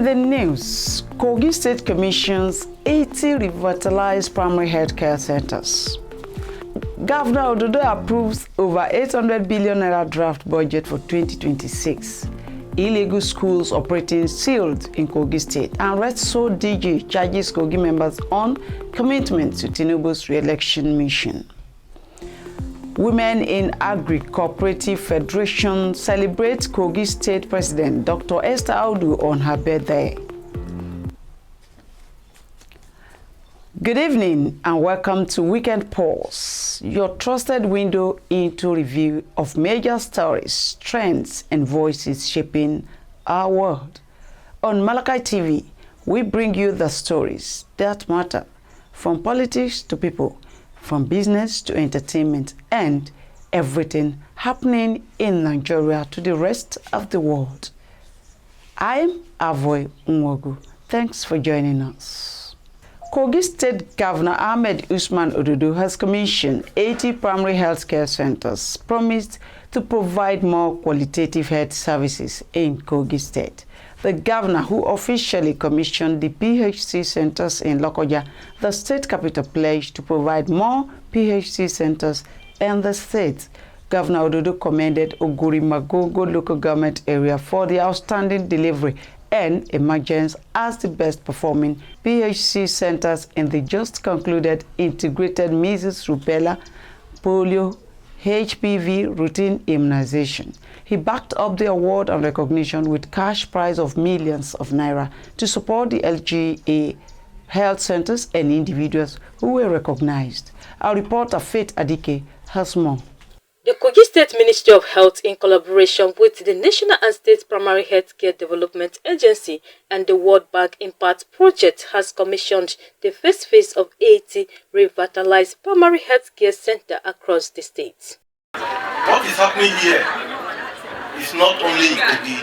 the news, Kogi State commissions 80 revitalized primary healthcare centers. Governor Audu approves over 800 billion naira draft budget for 2026. Illegal schools operating sealed in Kogi State, and RETSO DG charges Kogi members on commitment to Tinubu's re-election mission. Women in Agric Cooperative Federation celebrate Kogi State President Dr. Esther Audu on her birthday. Good evening and welcome to Weekend Pulse, your trusted window into review of major stories, trends, and voices shaping our world. On Malachite TV, we bring you the stories that matter, from politics to people, from business to entertainment, and everything happening in Nigeria to the rest of the world. I'm Avoy Nwogu. Thanks for joining us. Kogi State Governor Ahmed Usman Audu has commissioned 80 primary healthcare centers, promised to provide more qualitative health services in Kogi State. The governor, who officially commissioned the PHC Centres in Lokoja, the state capital, pledged to provide more PHC centers in the state. Governor Audu commended Ogurimagogo local government area for the outstanding delivery and emergence as the best performing PHC centers in the just concluded integrated measles, rubella, polio, HPV routine immunization. He backed up the award and recognition with cash prize of millions of naira to support the LGA health centers and individuals who were recognized. Our reporter Faith Adike has more. The Kogi State Ministry of Health, in collaboration with the National and State Primary Healthcare Development Agency and the World Bank Impact Project, has commissioned the first phase of 80 revitalized primary healthcare centers across the state. What is happening here is not only in Kogi,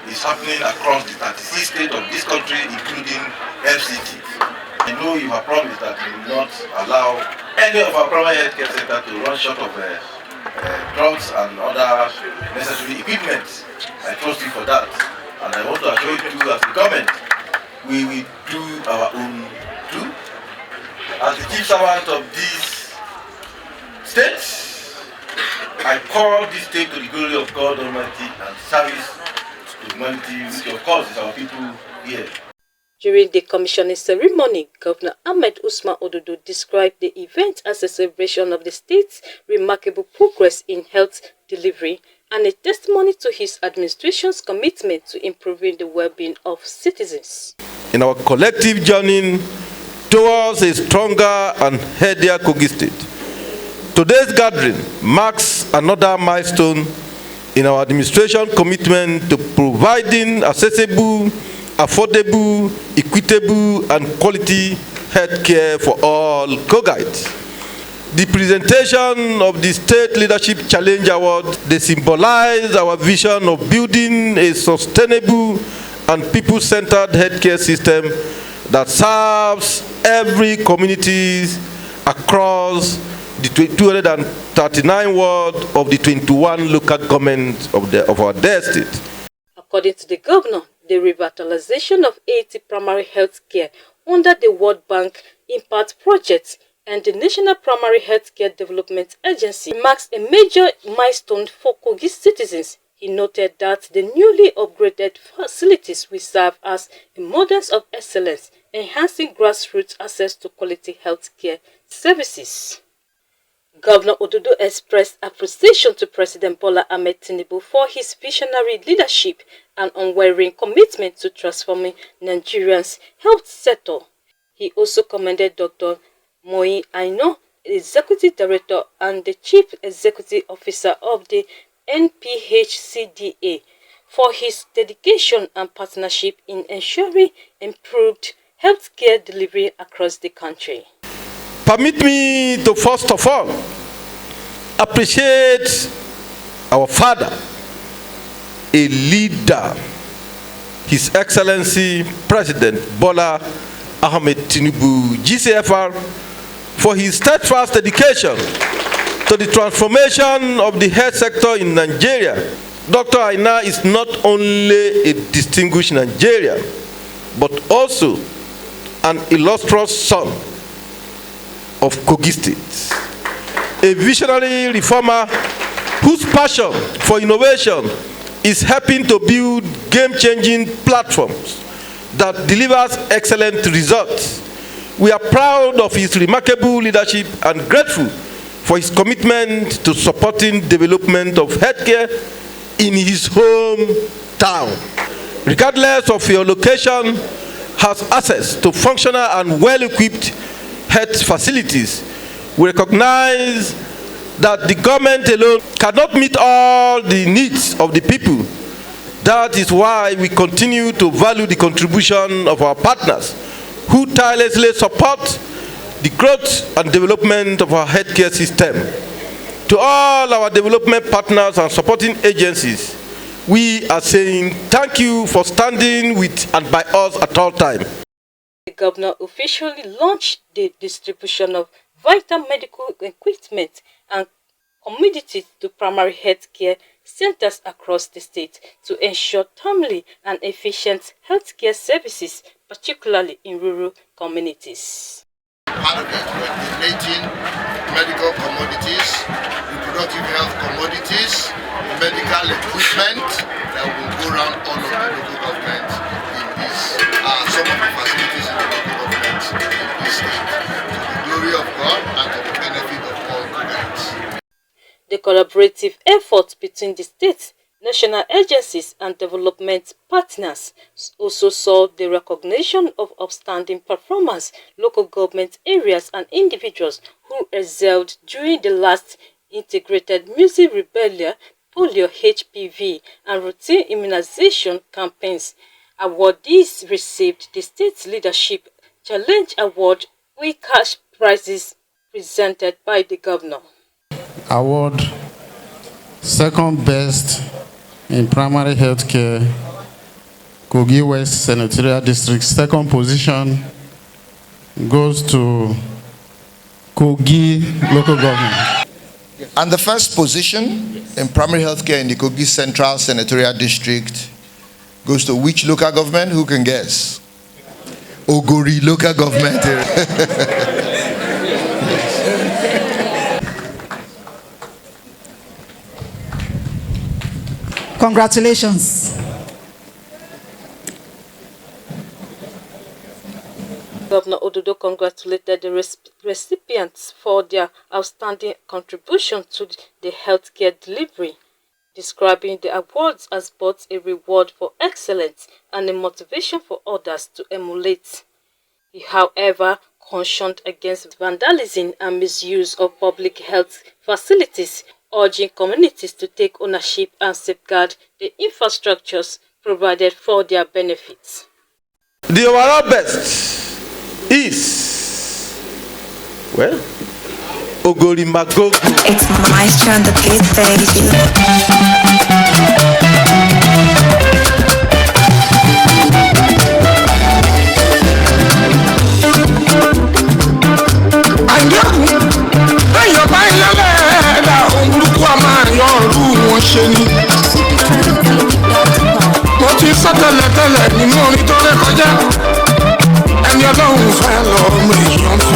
it's happening across the 36 states of this country, including FCT. I know you have promised that you will not allow any of our primary healthcare centers to run short of drugs and other necessary equipment. I trust you for that, and I want to assure you as the government, we will do our own too. As the chief servant of this state, I call this state to the glory of God Almighty and service to humanity, which of course is our people here. During the commissioning ceremony, Governor Ahmed Usman Audu described the event as a celebration of the state's remarkable progress in health delivery and a testimony to his administration's commitment to improving the well-being of citizens. In our collective journey towards a stronger and healthier Kogi State, today's gathering marks another milestone in our administration commitment to providing accessible, affordable, equitable, and quality health care for all Kogites. The presentation of the State Leadership Challenge Award, they symbolize our vision of building a sustainable and people-centered healthcare system that serves every community across the 239 wards of the 21 local governments of our dear state. According to the governor, the revitalization of 80 primary health care under the World Bank Impact Project and the National Primary Healthcare Development Agency marks a major milestone for Kogi citizens. He noted that the newly upgraded facilities will serve as a model of excellence, enhancing grassroots access to quality health care services. Governor Audu expressed appreciation to President Bola Ahmed Tinubu for his visionary leadership and unwavering commitment to transforming Nigeria's health sector. He also commended Dr. Moi Aino, Executive Director and the Chief Executive Officer of the NPHCDA, for his dedication and partnership in ensuring improved healthcare delivery across the country. Permit me to first of all appreciate our father, a leader, His Excellency President Bola Ahmed Tinubu, GCFR, for his steadfast dedication to the transformation of the health sector in Nigeria. Dr. Aina is not only a distinguished Nigerian, but also an illustrious son of Kogi State, a visionary reformer whose passion for innovation is helping to build game-changing platforms that delivers excellent results. We are proud of his remarkable leadership and grateful for his commitment to supporting development of healthcare in his hometown. Regardless of your location, has access to functional and well-equipped health facilities. We recognize that the government alone cannot meet all the needs of the people. That is why we continue to value the contribution of our partners who tirelessly support the growth and development of our healthcare system. To all our development partners and supporting agencies, we are saying thank you for standing with and by us at all times. The governor officially launched the distribution of vital medical equipment and commodities to primary health care centers across the state to ensure timely and efficient healthcare services, particularly in rural communities. Part of it, we're donating medical commodities, reproductive health commodities, medical equipment that will go around all of the local governments in this, some of the facilities in the local governments in this state, to the glory of God and to the benefit of all Kogans. The collaborative effort between the state, national agencies and development partners also saw the recognition of outstanding performance, local government areas and individuals who excelled during the last integrated music rebellion, polio, HPV and routine immunization campaigns. Awardees received the State Leadership Challenge Award with cash prizes presented by the governor. Award second best in primary health care, Kogi West Senatorial District. Second position goes to Kogi local government. And the first position in primary health care in the Kogi Central Senatorial District goes to which local government? Who can guess? Ogori local government. Congratulations. Governor Audu congratulated the recipients for their outstanding contribution to the healthcare delivery, describing the awards as both a reward for excellence and a motivation for others to emulate. He, however, cautioned against vandalism and misuse of public health facilities, urging communities to take ownership and safeguard the infrastructures provided for their benefits. The overall best is, well, Ogori Magogo. It's my turn to beat, baby.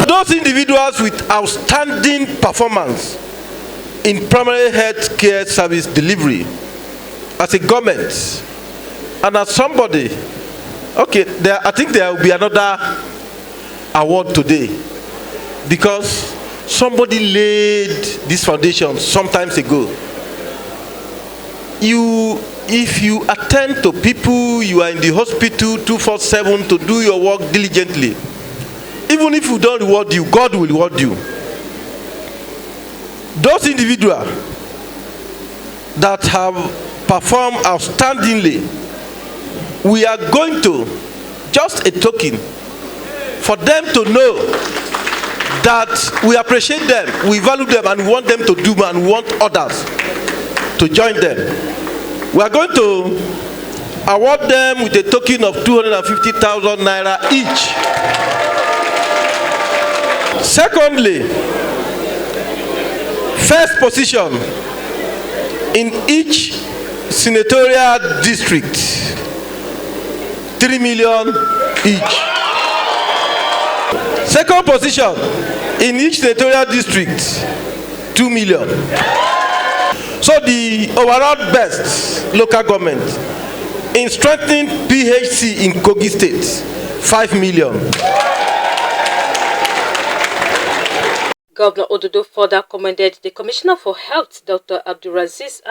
Those individuals with outstanding performance in primary health care service delivery as a government and as somebody, okay, I think there will be another award today because somebody laid this foundation some time ago. If you attend to people, you are in the hospital 24/7 to do your work diligently. Even if you don't reward you, God will reward you. Those individuals that have performed outstandingly, we are going to, just a token, for them to know that we appreciate them, we value them, and we want them to do, and we want others to join them. We are going to award them with a token of 250,000 naira each. Secondly, first position in each senatorial district, 3 million each. Second position, in each senatorial district, 2 million. So the overall best local government in strengthening PHC in Kogi State, 5 million. Governor Audu further commended the Commissioner for Health, Dr. Abdulaziz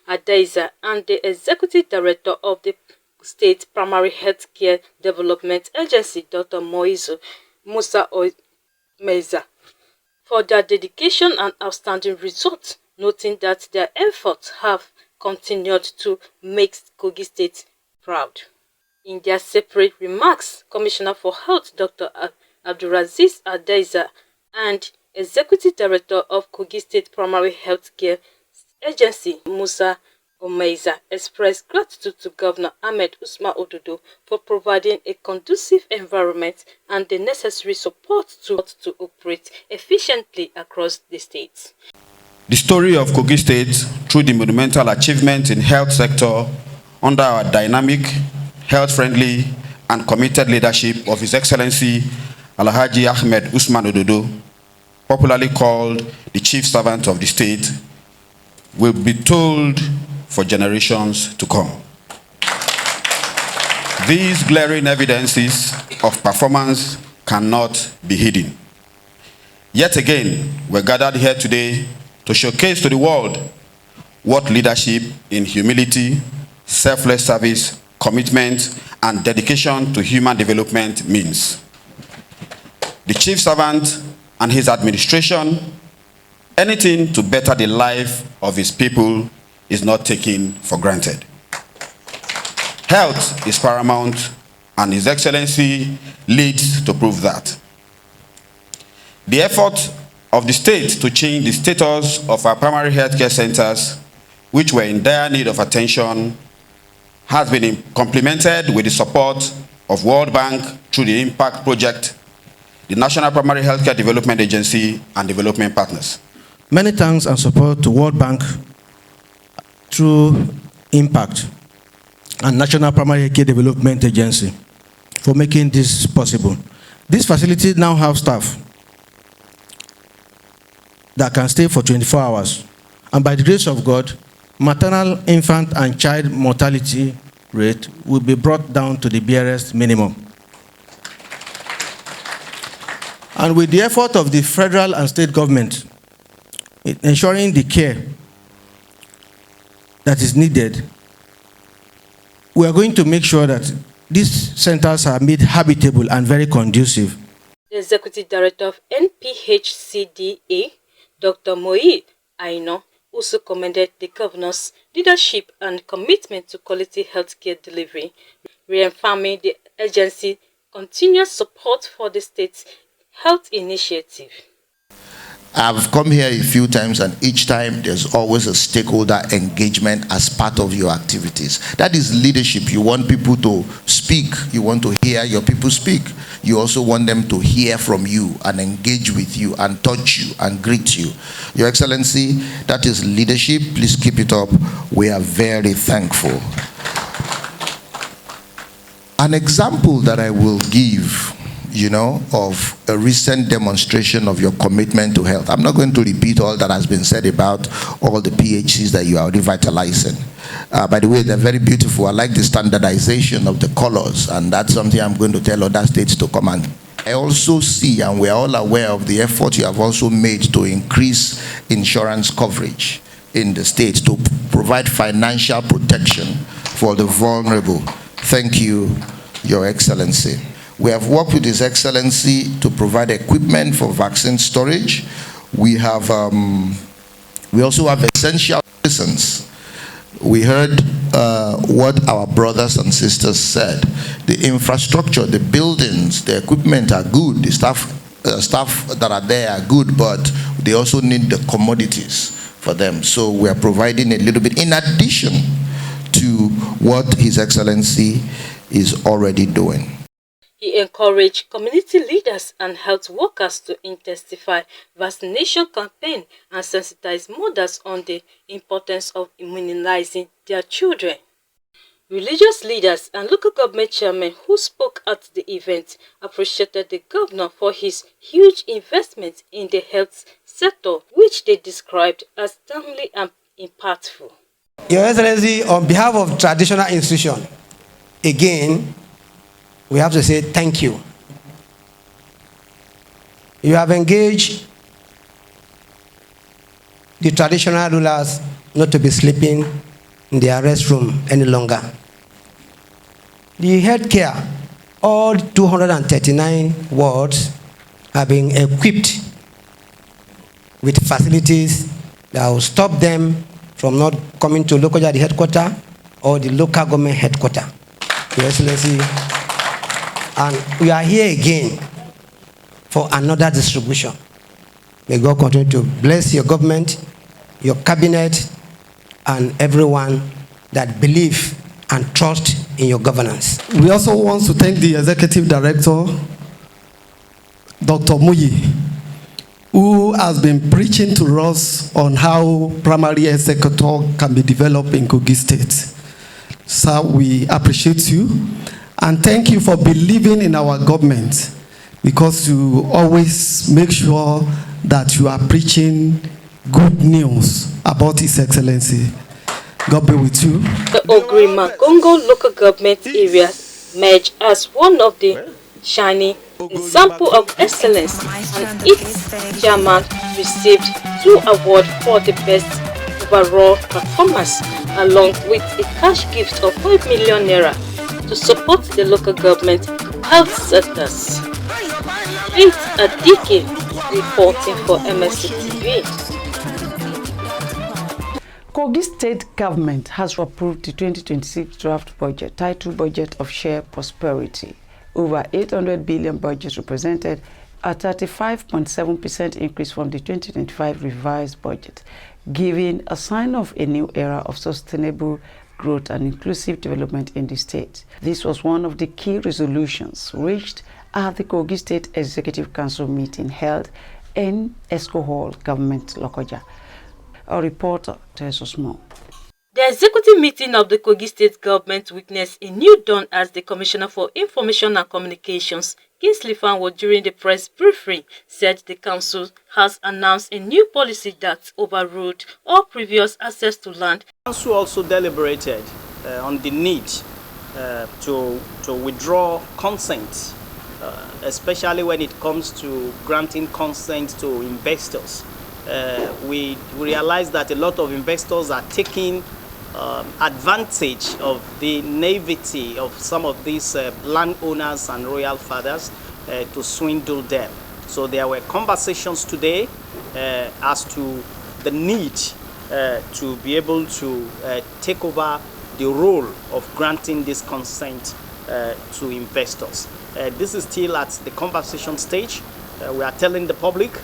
Adaiza, and the Executive Director of the State Primary Health Care Development Agency, Dr. Musa Meza, for their dedication and outstanding results, noting that their efforts have continued to make Kogi State proud. In their separate remarks, Commissioner for Health Dr. Abdulaziz Adaiza and Executive Director of Kogi State Primary Health Care Agency, Musa Omeiza, expressed gratitude to Governor Ahmed Usman Ododo for providing a conducive environment and the necessary support to operate efficiently across the state. The story of Kogi State through the monumental achievement in health sector under our dynamic, health-friendly and committed leadership of His Excellency Alhaji Ahmed Usman Ododo, popularly called the chief servant of the state, will be told for generations to come. These glaring evidences of performance cannot be hidden. Yet again, we're gathered here today to showcase to the world what leadership in humility, selfless service, commitment, and dedication to human development means. The chief servant and his administration, anything to better the life of his people is not taken for granted. Health is paramount, and His Excellency leads to prove that. The effort of the state to change the status of our primary healthcare centers, which were in dire need of attention, has been complemented with the support of World Bank through the Impact Project, the National Primary Healthcare Development Agency, and development partners. Many thanks and support to World Bank through Impact and National Primary Healthcare Development Agency for making this possible. This facility now have staff that can stay for 24 hours. And by the grace of God, maternal, infant, and child mortality rate will be brought down to the barest minimum. And with the effort of the federal and state government in ensuring the care that is needed, we are going to make sure that these centers are made habitable and very conducive. The Executive Director of NPHCDA, Dr. Moi Aino, also commended the Governor's leadership and commitment to quality healthcare delivery, reaffirming the agency's continuous support for the state's health initiative. I've come here a few times, and each time there's always a stakeholder engagement as part of your activities. That is leadership. You want people to speak. You want to hear your people speak. You also want them to hear from you and engage with you and touch you and greet you. Your Excellency, that is leadership. Please keep it up. We are very thankful. An example that I will give, of a recent demonstration of your commitment to health. I'm not going to repeat all that has been said about all the PHCs that you are revitalizing. By the way, they're very beautiful. I like the standardization of the colors, and that's something I'm going to tell other states to come and. I also see, and we're all aware of the effort you have also made to increase insurance coverage in the states to provide financial protection for the vulnerable. Thank you, Your Excellency. We have worked with His Excellency to provide equipment for vaccine storage. We also have essential medicines. We heard what our brothers and sisters said. The infrastructure, the buildings, the equipment are good. The staff that are there are good, but they also need the commodities for them. So we are providing a little bit in addition to what His Excellency is already doing. He encouraged community leaders and health workers to intensify vaccination campaign and sensitize mothers on the importance of immunizing their children. Religious leaders and local government chairmen who spoke at the event appreciated the governor for his huge investment in the health sector, which they described as timely and impactful. Your Excellency, on behalf of traditional institution, again, we have to say thank you. You have engaged the traditional rulers not to be sleeping in their restroom any longer. The healthcare, all 239 wards have been equipped with facilities that will stop them from not coming to local the headquarters or the local government headquarters. Your Excellency, and we are here again for another distribution. May God continue to bless your government, your cabinet, and everyone that believe and trust in your governance. We also want to thank the Executive Director, Dr. Muyi, who has been preaching to us on how primary health sector can be developed in Kogi State. So we appreciate you and thank you for believing in our government, because you always make sure that you are preaching good news about His Excellency. God be with you. The Ogri-Magongo local government area merged as one of the shining example of excellence, and its chairman received 2 awards for the best overall performance, along with a cash gift of 5 million naira to support the local government health sectors. It's a decade reporting for MSC TV. Kogi State Government has approved the 2026 draft budget, titled Budget of Shared Prosperity. Over 800 billion budget represented a 35.7% increase from the 2025 revised budget, giving a sign of a new era of sustainable growth and inclusive development in the state. This was one of the key resolutions reached at the Kogi State Executive Council meeting held in Esco Hall, Government Lokoja. A reporter tells us more. The executive meeting of the Kogi State Government witnessed a new dawn as the Commissioner for Information and Communications, Kingsley Fanwo, during the press briefing, said the council has announced a new policy that overruled all previous access to land. The council also deliberated on the need to withdraw consent, especially when it comes to granting consent to investors. We realize that a lot of investors are taking advantage of the naivety of some of these landowners and royal fathers to swindle them. So there were conversations today as to the need to be able to take over the role of granting this consent to investors. This is still at the conversation stage. We are telling the public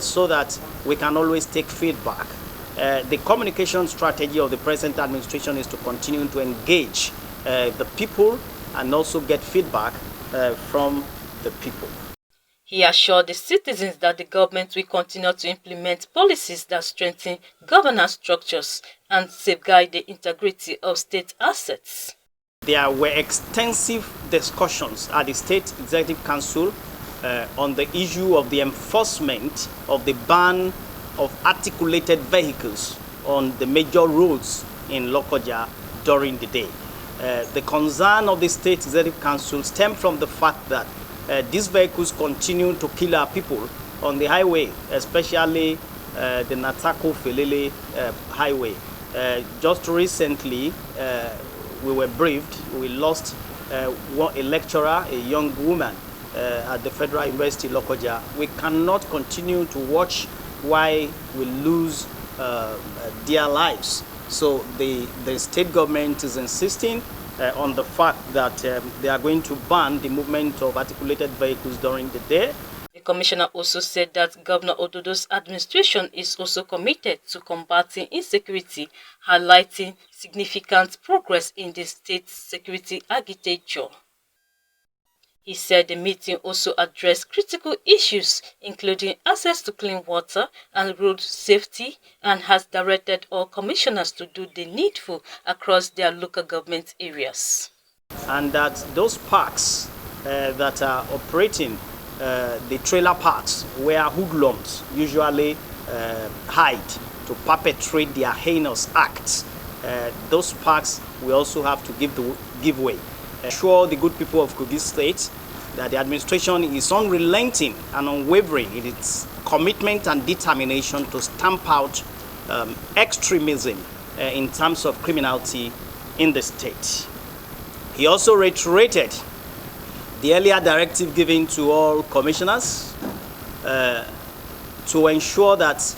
so that we can always take feedback. The communication strategy of the present administration is to continue to engage the people and also get feedback from the people. He assured the citizens that the government will continue to implement policies that strengthen governance structures and safeguard the integrity of state assets. There were extensive discussions at the State Executive Council on the issue of the enforcement of the ban of articulated vehicles on the major roads in Lokoja during the day. The concern of the State Executive Council stemmed from the fact that these vehicles continue to kill our people on the highway, especially the Natako-Felele highway. Just recently, we were briefed, we lost a lecturer, a young woman, at the Federal University Lokoja. We cannot continue to watch why we lose their lives. So the state government is insisting on the fact that they are going to ban the movement of articulated vehicles during the day. The commissioner also said that Governor Ododo's administration is also committed to combating insecurity, highlighting significant progress in the state's security architecture. He said the meeting also addressed critical issues, including access to clean water and road safety, and has directed all commissioners to do the needful across their local government areas. And that those parks that are operating, the trailer parks where hoodlums usually hide to perpetrate their heinous acts, those parks will also have to give way. Assure the good people of Kogi State that the administration is unrelenting and unwavering in its commitment and determination to stamp out extremism in terms of criminality in the state. He also reiterated the earlier directive given to all commissioners to ensure that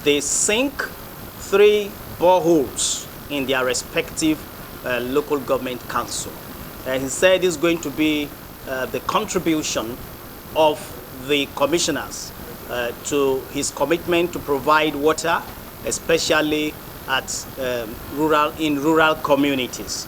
they sink 3 boreholes in their respective local government council. He said it's going to be the contribution of the commissioners to his commitment to provide water, especially at rural communities.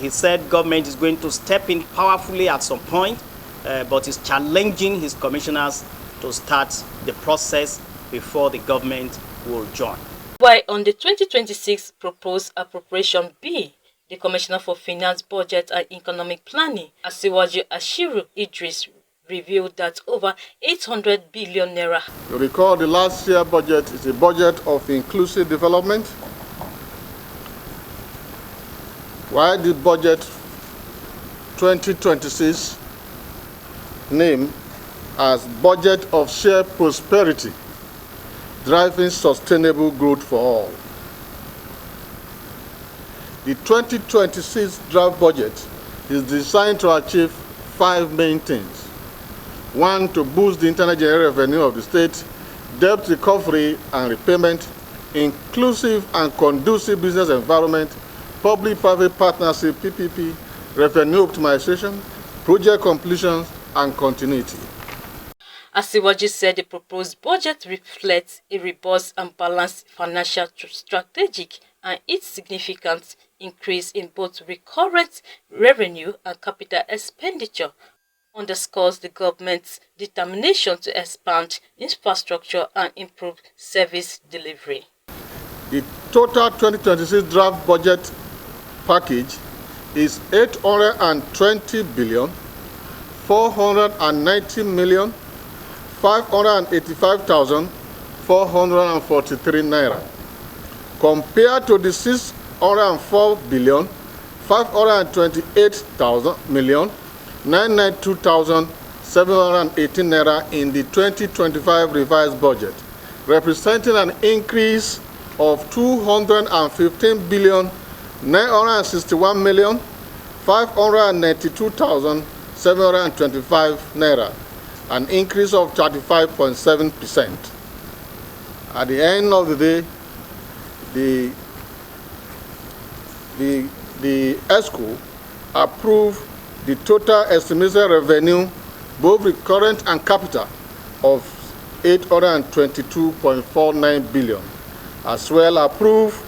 He said government is going to step in powerfully at some point, but is challenging his commissioners to start the process before the government will join. While on the 2026 proposed appropriation bill, the Commissioner for Finance, Budget and Economic Planning, Asiwaju Ashiru Idris, revealed that over 800 billion naira. You recall the last year budget is a budget of inclusive development, while the budget 2026 named as Budget of Shared Prosperity, driving sustainable growth for all. The 2026 draft budget is designed to achieve 5 main things. 1, to boost the internal general revenue of the state, debt recovery and repayment, inclusive and conducive business environment, public-private partnership PPP, revenue optimization, project completion and continuity. Asiwaju said the proposed budget reflects a robust and balanced financial strategic and its significant increase in both recurrent revenue and capital expenditure underscores the government's determination to expand infrastructure and improve service delivery. The total 2026 draft budget package is 820 billion 490 million 585,443 naira, compared to the 604 billion 528,000 million 992,718 naira in the 2025 revised budget, representing an increase of 215 billion 961 million 592,725 naira, an increase of 35.7%. At the end of the day, the ESCO approved the total estimated revenue, both recurrent and capital, of 822.49 billion, as well approved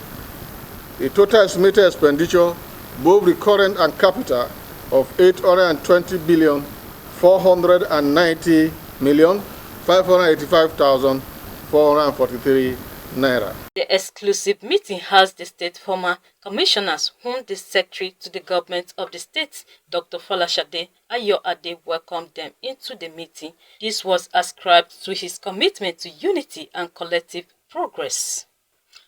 the total estimated expenditure, both recurrent and capital, of 820 billion 490 million 585,443 naira. The exclusive meeting has the state former commissioners whom the secretary to the government of the state, Dr. Falashade Ayoade, welcomed them into the meeting. This was ascribed to his commitment to unity and collective progress.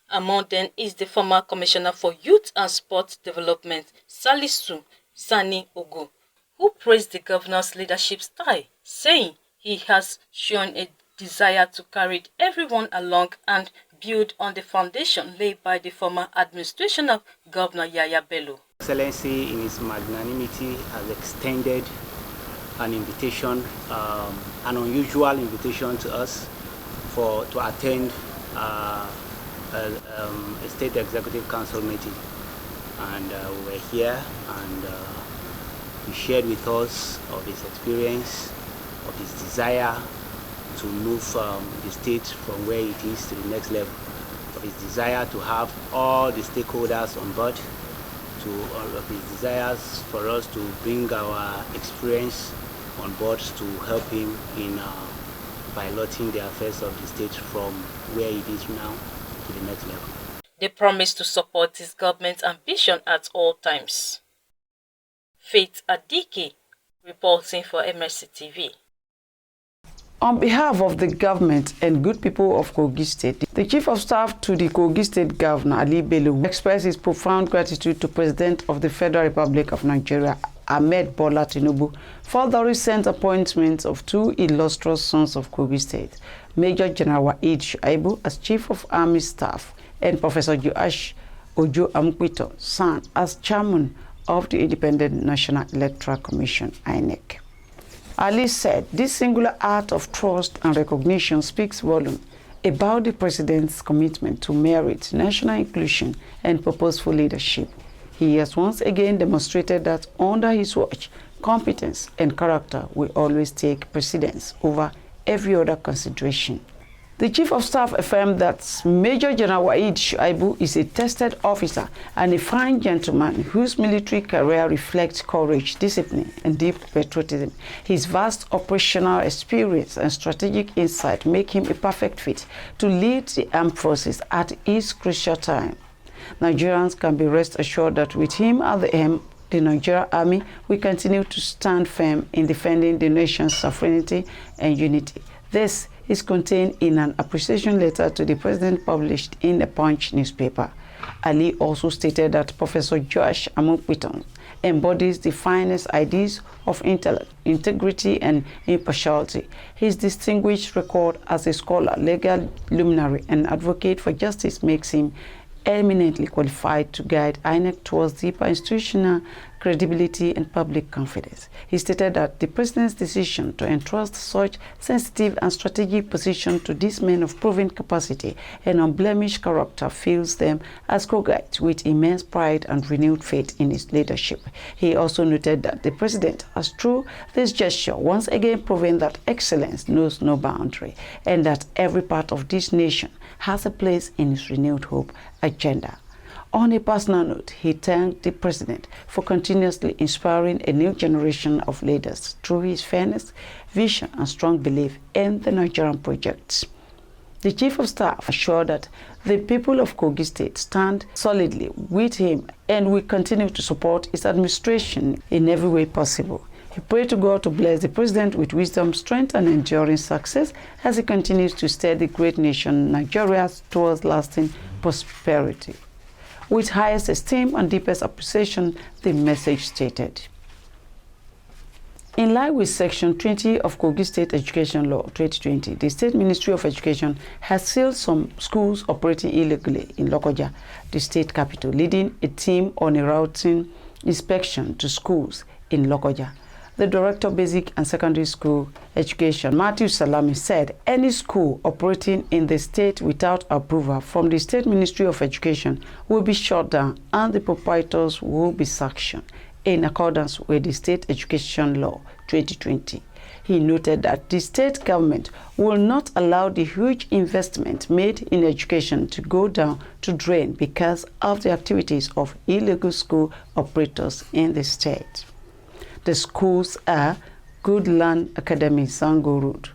Among them is the former Commissioner for Youth and Sport Development, Salisu Sani Ogu, who praised the governor's leadership style, saying he has shown a desire to carry everyone along and build on the foundation laid by the former administration of Governor Yaya Bello. Excellency, in his magnanimity, has extended an invitation, an unusual invitation to us to attend a State Executive Council meeting. And we were here, and he shared with us of his experience, of his desire to move the state from where it is to the next level, of his desire to have all the stakeholders on board, of his desires for us to bring our experience on board to help him in piloting the affairs of the state from where it is now to the next level. They promise to support his government's ambition at all times. Faith Adiki, reporting for MSC TV. On behalf of the government and good people of Kogi State, the Chief of Staff to the Kogi State Governor, Ali Bello, expressed his profound gratitude to President of the Federal Republic of Nigeria, Ahmed Bola Tinubuu, for the recent appointments of two illustrious sons of Kogi State, Major General Shuaibu as Chief of Army Staff and Professor Joash Ojo Amkwito, son, as Chairman of the Independent National Electoral Commission, INEC. Ali said this singular act of trust and recognition speaks volumes about the President's commitment to merit, national inclusion, and purposeful leadership. He has once again demonstrated that under his watch, competence and character will always take precedence over every other consideration. The Chief of Staff affirmed that Major General Shuaibu is a tested officer and a fine gentleman whose military career reflects courage, discipline, and deep patriotism. His vast operational experience and strategic insight make him a perfect fit to lead the armed forces at this crucial time. Nigerians can be rest assured that with him at the helm, the Nigerian Army will continue to stand firm in defending the nation's sovereignty and unity. This is contained in an appreciation letter to the President published in the Punch newspaper. Ali also stated that Professor Joash Amukwiton embodies the finest ideas of intellect, integrity, and impartiality. His distinguished record as a scholar, legal luminary, and advocate for justice makes him eminently qualified to guide INEC towards deeper institutional credibility and public confidence. He stated that the President's decision to entrust such sensitive and strategic position to these men of proven capacity and unblemished character fills them as Kogites with immense pride and renewed faith in his leadership. He also noted that the President has, through this gesture, once again proven that excellence knows no boundary and that every part of this nation has a place in his renewed hope agenda. On a personal note, he thanked the President for continuously inspiring a new generation of leaders through his fairness, vision, and strong belief in the Nigerian projects. The Chief of Staff assured that the people of Kogi State stand solidly with him and will continue to support his administration in every way possible. He prayed to God to bless the President with wisdom, strength, and enduring success as he continues to steer the great nation Nigeria towards lasting prosperity. With highest esteem and deepest appreciation, the message stated. In line with Section 20 of Kogi State Education Law 2020, the State Ministry of Education has sealed some schools operating illegally in Lokoja, the state capital, leading a team on a routine inspection to schools in Lokoja. The Director of Basic and Secondary School Education, Matthew Salami, said any school operating in the state without approval from the State Ministry of Education will be shut down and the proprietors will be sanctioned in accordance with the State Education Law 2020. He noted that the state government will not allow the huge investment made in education to go down to drain because of the activities of illegal school operators in the state. The schools are Good Land Academy, Sango Road,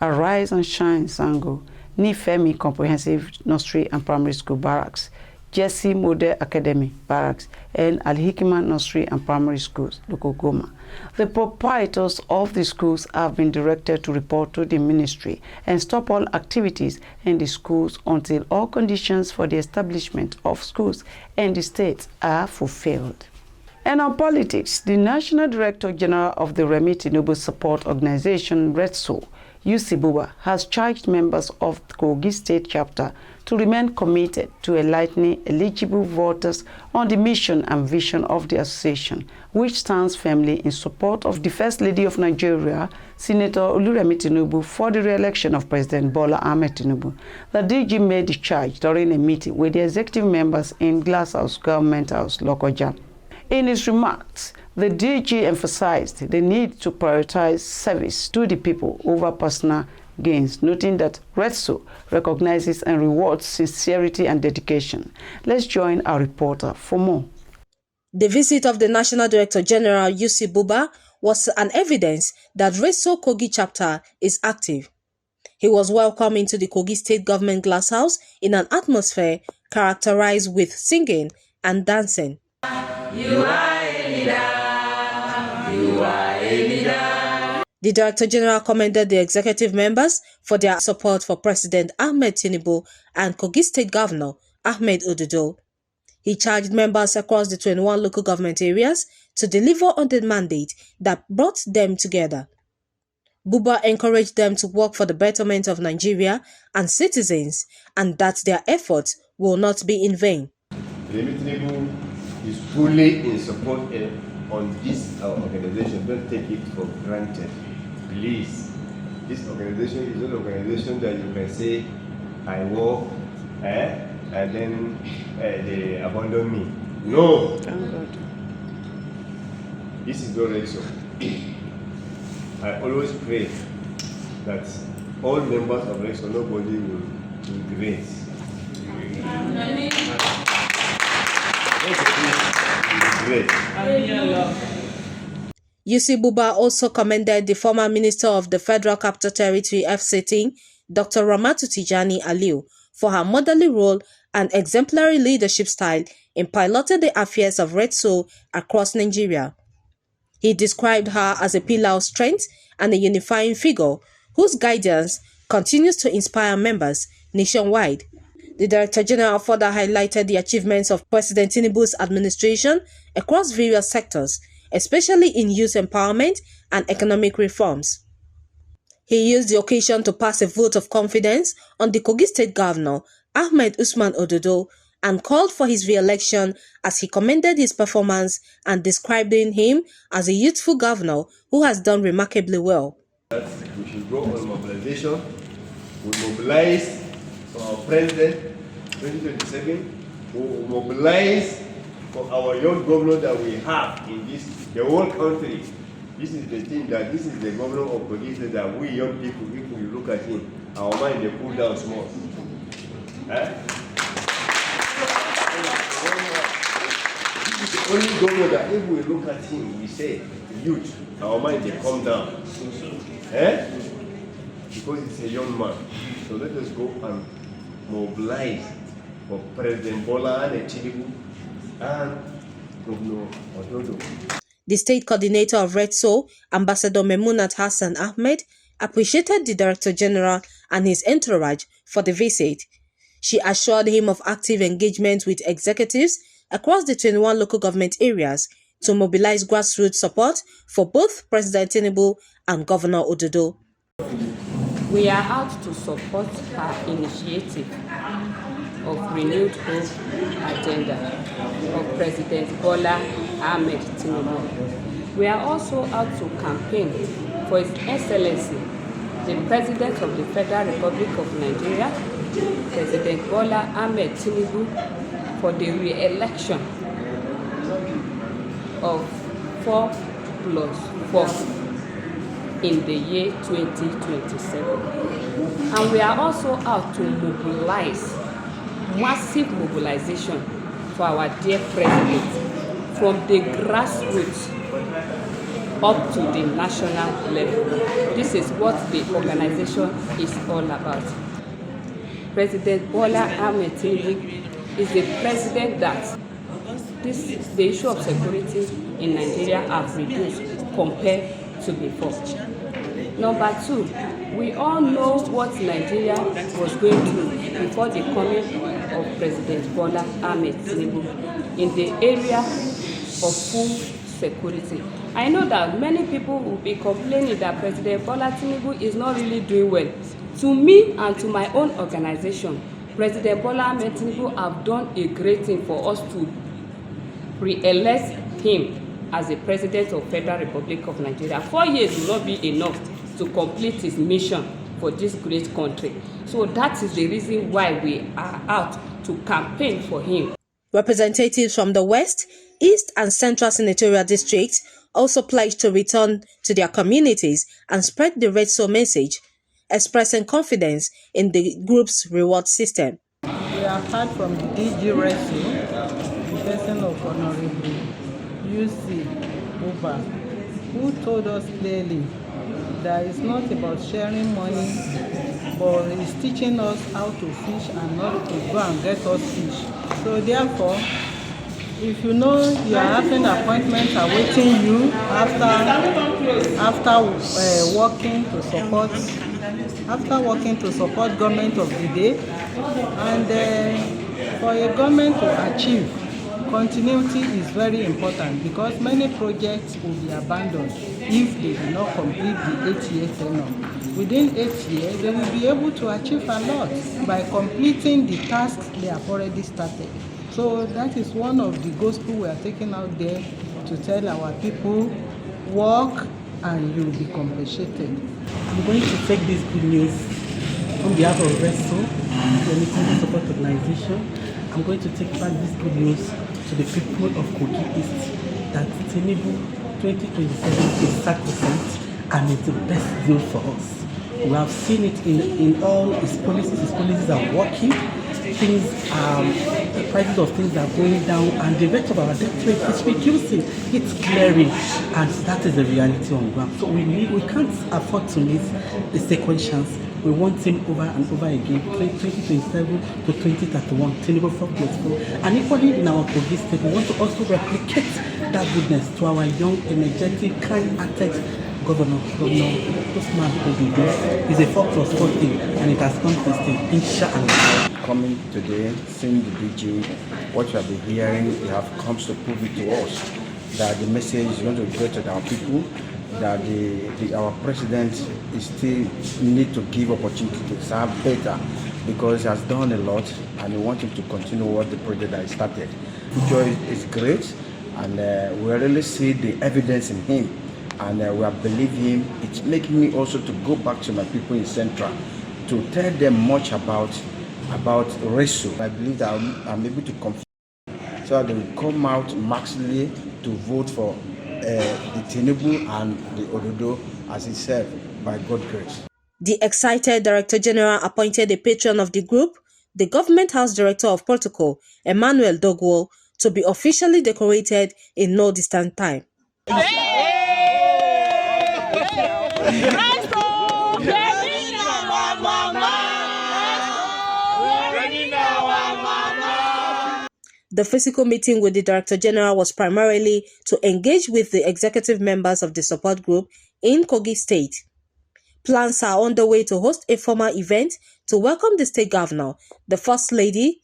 Arise and Shine, Sango, Nifemi Comprehensive Nursery and Primary School Barracks, Jesse Model Academy Barracks, and Al-Hikma Nursery and Primary Schools, Lokogoma. The proprietors of the schools have been directed to report to the ministry and stop all activities in the schools until all conditions for the establishment of schools in the state are fulfilled. And on politics, the National Director General of the Remi Tinubuu Support Organization, RETSO, Yusi Buba, has charged members of the Kogi State chapter to remain committed to enlightening eligible voters on the mission and vision of the association, which stands firmly in support of the First Lady of Nigeria, Senator Oluremi Tinubuu, for the re-election of President Bola Ahmed Tinubu. The DG made the charge during a meeting with the executive members in Glasshouse Government House, Lokoja. In his remarks, the DG emphasized the need to prioritize service to the people over personal gains, noting that RETSO recognizes and rewards sincerity and dedication. Let's join our reporter for more. The visit of the National Director General Yusi Buba was an evidence that RETSO Kogi chapter is active. He was welcomed into the Kogi State Government Glasshouse in an atmosphere characterized with singing and dancing. You are a leader. You are a leader. The Director General commended the executive members for their support for President Ahmed Tinubu and Kogi State Governor Ahmed Audu. He charged members across the 21 local government areas to deliver on the mandate that brought them together. Buba encouraged them to work for the betterment of Nigeria and citizens, and that their efforts will not be in vain. President Tinubu is fully in support on this organization. Don't take it for granted, please. This organization is not an organization that you can say, I work, and then they abandon me. No. Thank God. This is not RETSO. I always pray that all members of RETSO, nobody will regret. Yusi Buba also commended the former Minister of the Federal Capital Territory FCT, Dr. Ramatu Tijani Aliu, for her motherly role and exemplary leadership style in piloting the affairs of RETSO across Nigeria. He described her as a pillar of strength and a unifying figure whose guidance continues to inspire members nationwide. The Director General further highlighted the achievements of President Tinubu's administration across various sectors, especially in youth empowerment and economic reforms. He used the occasion to pass a vote of confidence on the Kogi State Governor, Ahmed Usman Audu, and called for his re-election as he commended his performance and described him as a youthful governor who has done remarkably well. We should go on mobilization. We mobilize for our president 2027. We will mobilize for our young governor that we have in the whole country. This is the thing that this is the governor of Kogi State that we young people, if we look at him, our mind they cool down small. This is the only governor that if we look at him, we say, youth, our mind they calm down. Because he's a young man. So let us go and mobilize for President Bola and Tinubu and Governor Audu. The state coordinator of RETSO, Ambassador Memunat Hassan Ahmed, appreciated the Director General and his entourage for the visit. She assured him of active engagement with executives across the 21 local government areas to mobilize grassroots support for both President Tinubu and Governor Audu. We are out to support her initiative of renewed hope agenda of President Bola Ahmed Tinubu. We are also out to campaign for His Excellency, the President of the Federal Republic of Nigeria, President Bola Ahmed Tinubu, for the re-election of 4+4 in the year 2027. And we are also out to mobilize, massive mobilization for our dear President from the grassroots up to the national level. This is what the organization is all about. President Bola Ahmed Tinubu is the president that the issue of security in Nigeria have reduced compared to before. Number two, we all know what Nigeria was going through before the coming of President Bola Ahmed Tinubu in the area of food security. I know that many people will be complaining that President Bola Tinubu is not really doing well. To me and to my own organization, President Bola Ahmed Tinubu have done a great thing for us to re-elect him as the President of the Federal Republic of Nigeria. 4 years will not be enough to complete his mission for this great country. So that is the reason why we are out to campaign for him. Representatives from the West, East and Central Senatorial districts also pledged to return to their communities and spread the RETSO message, expressing confidence in the group's reward system. We have heard from the DG RETSO, the person of Honorable Yusi Buba, who told us clearly that it's not about sharing money, but he's teaching us how to fish and not to go and get us fish. So therefore, if you know you are having appointments awaiting you after working to support government of the day, and for a government to achieve, continuity is very important, because many projects will be abandoned if they do not complete the 8-year tenure. Within 8 years, they will be able to achieve a lot by completing the tasks they have already started. So that is one of the gospel we are taking out there to tell our people, work and you will be compensated. I'm going to take this good news on behalf of RETSO, the Meeting Support Organization. I'm going to take back this good news to the people of Kogi East that Tinubuu 2027 is sacrosanct and it's the best deal for us. We have seen it in all his policies. His policies are working. Things, the prices of things are going down, and the rate of our debt rate is reducing. It's clearing, and that is the reality on ground. So we can't afford to miss the second chance. We want him over and over again, 2027 to 2031, Tinubuu 4+4. And equally in our Kogi state, we want to also replicate that goodness to our young, energetic, kind-hearted Governor Usman Kogi Gov. Is a 4+4 thing, and it has come to stay, inshallah. Coming today, seeing the DG, what you have been hearing, you have come to prove it to us that the message is going to be great to our people, that our president is still need to give opportunity to serve better, because he has done a lot, and we want him to continue what the project that he started. The future is great, and we really see the evidence in him, and we have believed him. It's making me also to go back to my people in Central to tell them much about RETSO. I believe that I'm able to confirm so that they will come out massively to vote for the Tinubuu and the Audu as he said, by God's grace. The excited Director General appointed a patron of the group, the Government House Director of Protocol, Emmanuel Dogwall, to be officially decorated in no distant time. The physical meeting with the Director General was primarily to engage with the executive members of the support group in Kogi State. Plans are underway to host a formal event to welcome the State Governor, the First Lady,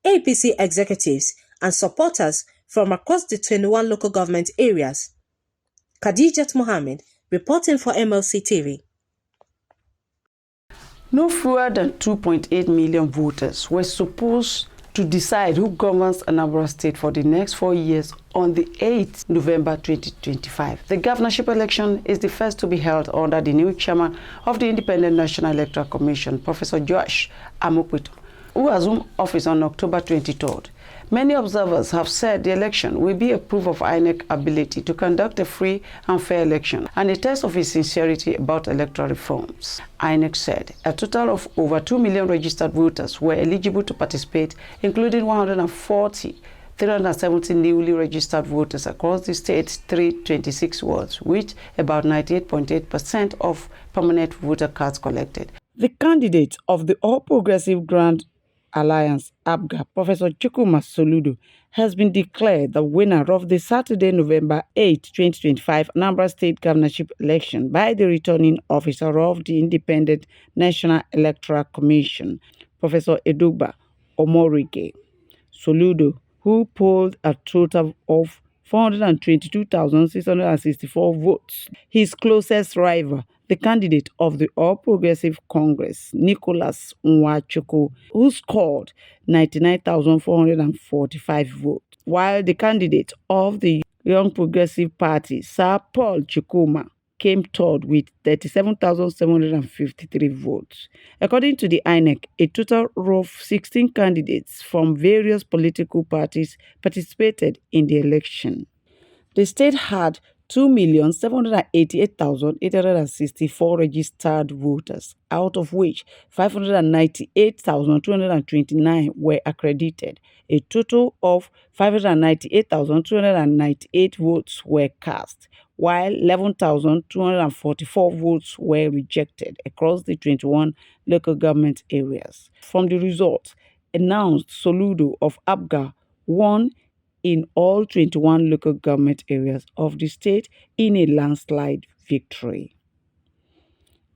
APC executives, and supporters from across the 21 local government areas. Khadijat Mohammed, reporting for MLC TV. No fewer than 2.8 million voters were supposed to decide who governs Anambra State for the next 4 years on the 8th November 2025. The governorship election is the first to be held under the new chairman of the Independent National Electoral Commission, Professor Josh Amokwito, who assumed office on October 23rd. Many observers have said the election will be a proof of INEC ability to conduct a free and fair election and a test of its sincerity about electoral reforms. INEC said a total of over 2 million registered voters were eligible to participate, including 370 newly registered voters across the state's 326 wards, with about 98.8% of permanent voter cards collected. The candidate of the All Progressive Grand Alliance, ABGA, Professor Soludo, has been declared the winner of the Saturday, November 8, 2025 Anambra State Governorship Election by the returning officer of the Independent National Electoral Commission, Professor Edugba Omorike. Soludo, who polled a total of 422,664 votes. His closest rival, the candidate of the All Progressive Congress, Nicholas Nwachukwu, who scored 99,445 votes, while the candidate of the Young Progressive Party, Sir Paul Chukuma, came third with 37,753 votes. According to the INEC, a total of 16 candidates from various political parties participated in the election. The state had 2,788,864 registered voters, out of which 598,229 were accredited. A total of 598,298 votes were cast, while 11,244 votes were rejected across the 21 local government areas. From the results, announced Soludo of Abga won in all 21 local government areas of the state in a landslide victory.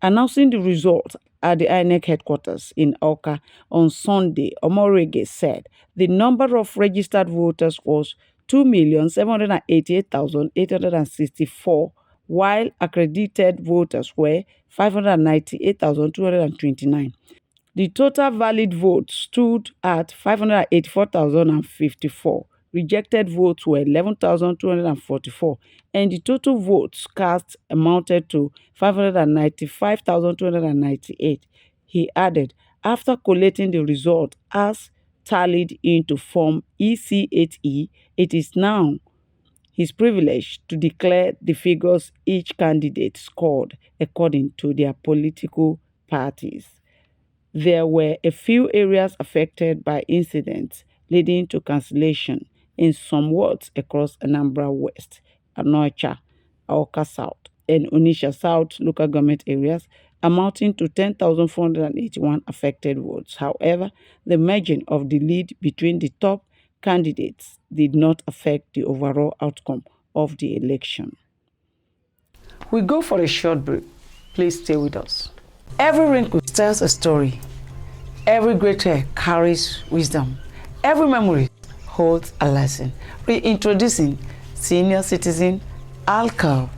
Announcing the result at the INEC headquarters in Awka on Sunday, Omorege said the number of registered voters was 2,788,864, while accredited voters were 598,229. The total valid votes stood at 584,054. Rejected votes were 11,244, and the total votes cast amounted to 595,298. He added, after collating the result as tallied into Form EC8E, it is now his privilege to declare the figures each candidate scored according to their political parties. There were a few areas affected by incidents leading to cancellation in some wards across Anambra West, Anocha, Awka South, and Onitsha South local government areas, amounting to 10,481 affected votes. However, the margin of the lead between the top candidates did not affect the overall outcome of the election. We go for a short break. Please stay with us. Every wrinkle tells a story. Every great hair carries wisdom. Every memory holds a lesson. Reintroducing Senior Citizen Alcove,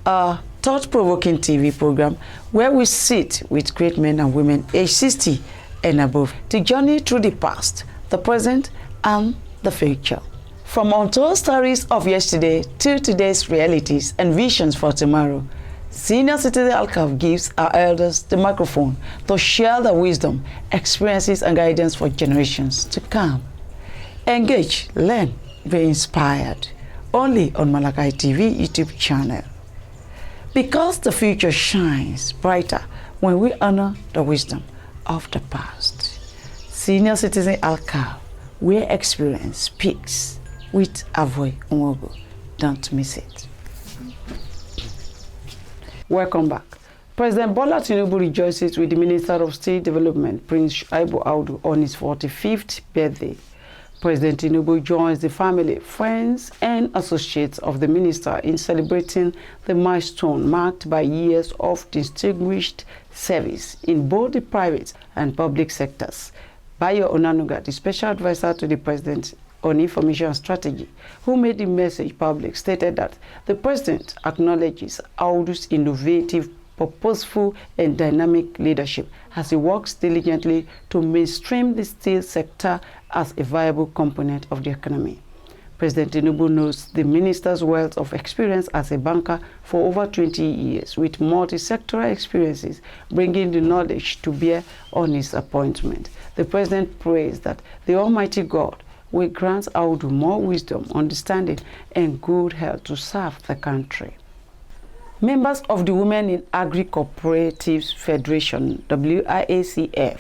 a thought-provoking TV program where we sit with great men and women aged 60 and above to journey through the past, the present, and the future. From untold stories of yesterday to today's realities and visions for tomorrow, Senior Citizen Alcove gives our elders the microphone to share their wisdom, experiences, and guidance for generations to come. Engage, learn, be inspired. Only on Malachite TV YouTube channel. Because the future shines brighter when we honor the wisdom of the past. Senior Citizen Alcove, where experience speaks with Avoy Onwogo. Don't miss it. Welcome back. President Bola Tinubu rejoices with the Minister of State Development, Prince Shuaibu Audu, on his 45th birthday. President Tinubu joins the family, friends, and associates of the minister in celebrating the milestone marked by years of distinguished service in both the private and public sectors. Bayo Onanuga, the special advisor to the president on information strategy, who made the message public, stated that the president acknowledges Audu's innovative, purposeful, and dynamic leadership as he works diligently to mainstream the steel sector as a viable component of the economy. President Tinubu knows the minister's wealth of experience as a banker for over 20 years, with multi-sectoral experiences, bringing the knowledge to bear on his appointment. The president prays that the Almighty God will grant Audu more wisdom, understanding, and good health to serve the country. Members of the Women in Agric Cooperative Federation, WIACF,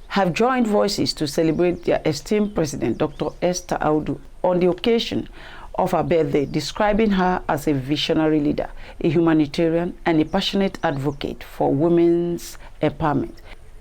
have joined voices to celebrate their esteemed president, Dr. Esther Audu, on the occasion of her birthday, describing her as a visionary leader, a humanitarian, and a passionate advocate for women's empowerment.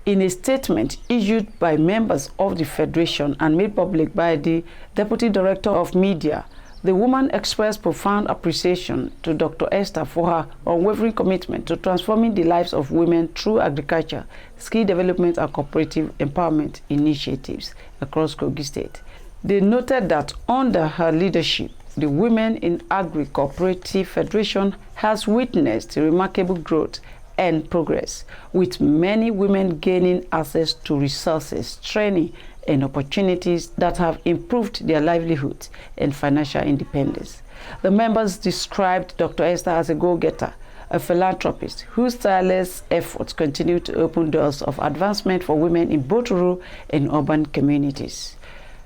In a statement issued by members of the Federation and made public by the Deputy Director of Media, the woman expressed profound appreciation to Dr. Esther for her unwavering commitment to transforming the lives of women through agriculture, skill development, and cooperative empowerment initiatives across Kogi State. They noted that under her leadership, the Women in Agric Cooperative Federation has witnessed remarkable growth and progress, with many women gaining access to resources, training, and opportunities that have improved their livelihoods and financial independence. The members described Dr. Esther as a go-getter, a philanthropist whose tireless efforts continue to open doors of advancement for women in both rural and urban communities.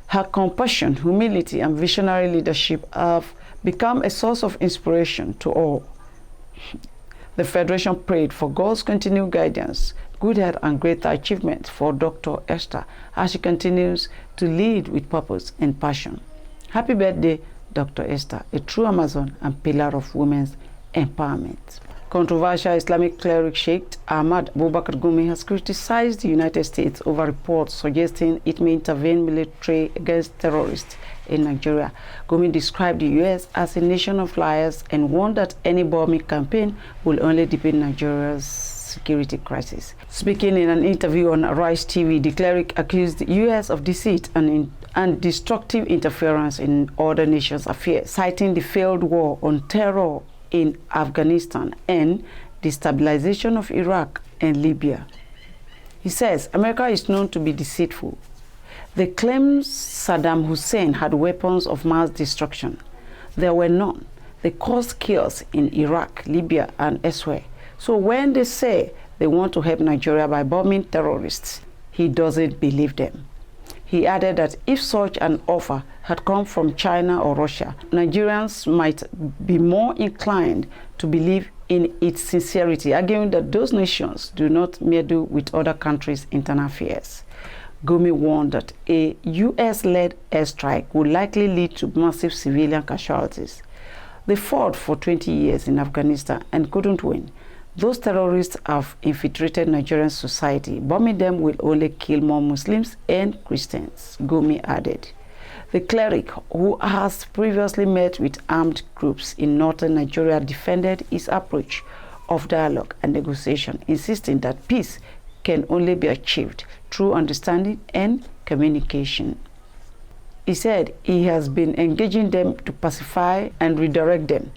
Her compassion, humility, and visionary leadership have become a source of inspiration to all. The Federation prayed for God's continued guidance, good health, and greater achievements for Dr. Esther as she continues to lead with purpose and passion. Happy birthday, Dr. Esther, a true Amazon and pillar of women's empowerment. Controversial Islamic cleric Sheik Abubakar Gumi has criticized the United States over reports suggesting it may intervene militarily against terrorists in Nigeria. Gumi described the U.S. as a nation of liars and warned that any bombing campaign will only deepen Nigeria's security crisis. Speaking in an interview on Rice TV, the cleric accused the U.S. of deceit and destructive interference in other nations' affairs, citing the failed war on terror in Afghanistan and destabilization of Iraq and Libya. He says America is known to be deceitful. They claim Saddam Hussein had weapons of mass destruction. There were none. They caused chaos in Iraq, Libya, and elsewhere. So when they say they want to help Nigeria by bombing terrorists, he doesn't believe them. He added that if such an offer had come from China or Russia, Nigerians might be more inclined to believe in its sincerity, arguing that those nations do not meddle with other countries' internal affairs. Gumi warned that a U.S.-led airstrike would likely lead to massive civilian casualties. They fought for 20 years in Afghanistan and couldn't win. Those terrorists have infiltrated Nigerian society. Bombing them will only kill more Muslims and Christians, Gumi added. The cleric, who has previously met with armed groups in northern Nigeria, defended his approach of dialogue and negotiation, insisting that peace can only be achieved through understanding and communication. He said he has been engaging them to pacify and redirect them.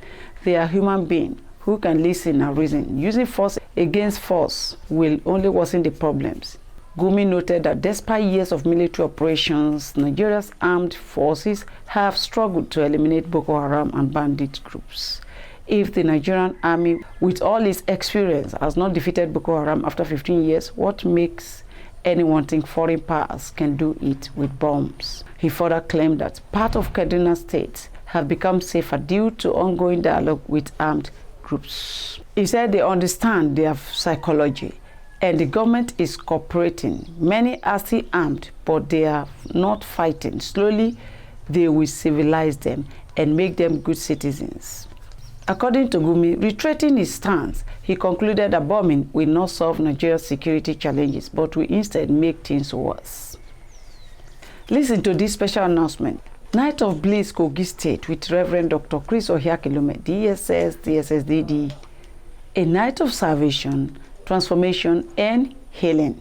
They are human beings who can listen and reason. Using force against force will only worsen the problems. Gumi noted that despite years of military operations, Nigeria's armed forces have struggled to eliminate Boko Haram and bandit groups. If the Nigerian army, with all its experience, has not defeated Boko Haram after 15 years, what makes anyone think foreign powers can do it with bombs? He further claimed that part of Kaduna states have become safer due to ongoing dialogue with armed groups. He said they understand their psychology and the government is cooperating. Many are still armed, but they are not fighting. Slowly, they will civilize them and make them good citizens. According to Gumi, reiterating his stance, he concluded that bombing will not solve Nigeria's security challenges, but will instead make things worse. Listen to this special announcement. Night of Blisd, Kogi State, with Reverend Dr. Chris Ohiakilume, DSS, DSSDD. A night of salvation, transformation, and healing.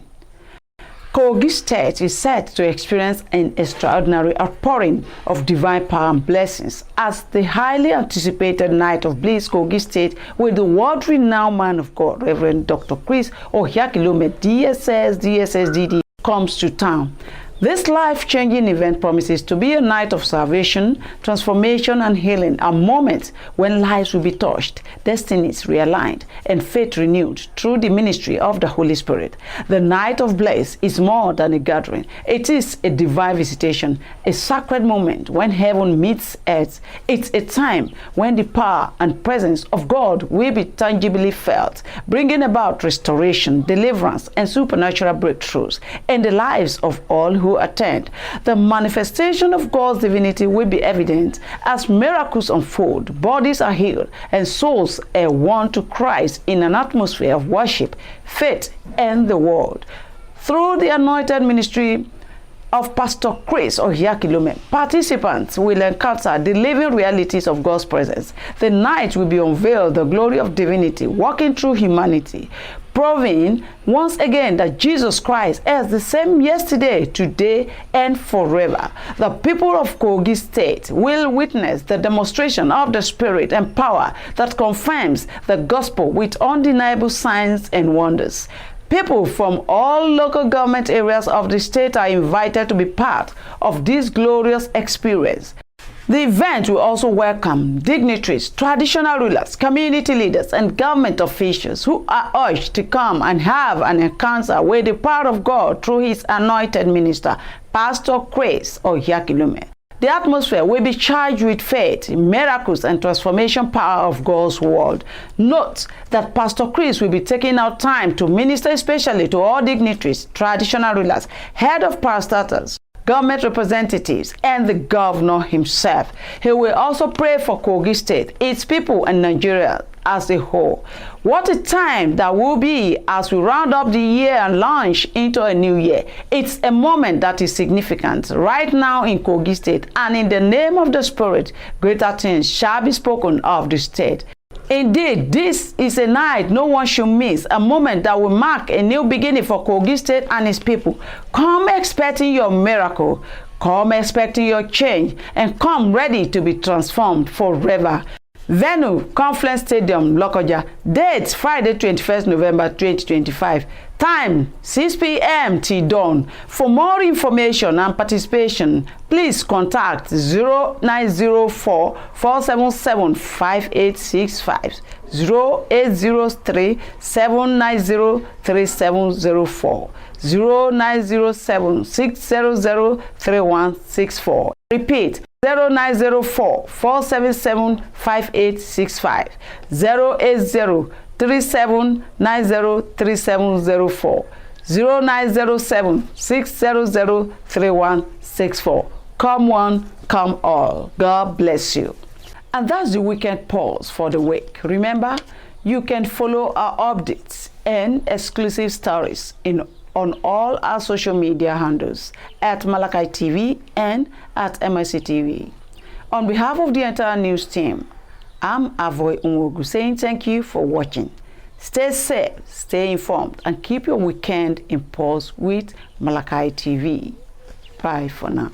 Kogi State is set to experience an extraordinary outpouring of divine power and blessings as the highly anticipated Night of Blisd, Kogi State, with the world-renowned man of God, Reverend Dr. Chris Ohiakilume, DSS, DSSDD, comes to town. This life-changing event promises to be a night of salvation, transformation, and healing, a moment when lives will be touched, destinies realigned, and faith renewed through the ministry of the Holy Spirit. The Night of Blisd is more than a gathering. It is a divine visitation, a sacred moment when heaven meets earth. It's a time when the power and presence of God will be tangibly felt, bringing about restoration, deliverance, and supernatural breakthroughs in the lives of all who attend. The manifestation of God's divinity will be evident as miracles unfold, bodies are healed, and souls are won to Christ in an atmosphere of worship, faith, and the world. Through the anointed ministry of Pastor Chris Ohiakilume, participants will encounter the living realities of God's presence. The night will be unveiled the glory of divinity walking through humanity, proving once again that Jesus Christ is the same yesterday, today, and forever. The people of Kogi State will witness the demonstration of the Spirit and power that confirms the gospel with undeniable signs and wonders. People from all local government areas of the state are invited to be part of this glorious experience. The event will also welcome dignitaries, traditional rulers, community leaders, and government officials who are urged to come and have an encounter with the power of God through his anointed minister, Pastor Chris Ohiakilume. The atmosphere will be charged with faith, miracles, and transformation power of God's word. Note that Pastor Chris will be taking out time to minister especially to all dignitaries, traditional rulers, head of parastatals, government representatives, and the governor himself. He will also pray for Kogi State, its people, and Nigeria as a whole. What a time that will be as we round up the year and launch into a new year. It's a moment that is significant right now in Kogi State, and in the name of the Spirit, greater things shall be spoken of the state. Indeed, this is a night no one should miss, a moment that will mark a new beginning for Kogi State and its people. Come expecting your miracle, come expecting your change, and come ready to be transformed forever. Venue, Conference Stadium, Lokoja. Date, Friday, 21st November 2025. Time, 6 p.m. till dawn. For more information and participation, please contact 0904-477-5865, 0803-790-3704, 0907-600-3164. Repeat, 0904-477-5865, 080-3790-3704, 0907-600-3164. Come one, come all. God bless you. And that's the weekend pause for the week. Remember, you can follow our updates and exclusive stories on all our social media handles at Malachite TV and at MIC TV. On behalf of the entire news team, I'm Avoy Unwogu saying thank you for watching. Stay safe, stay informed, and keep your weekend in pulse with Malachite TV. Bye for now.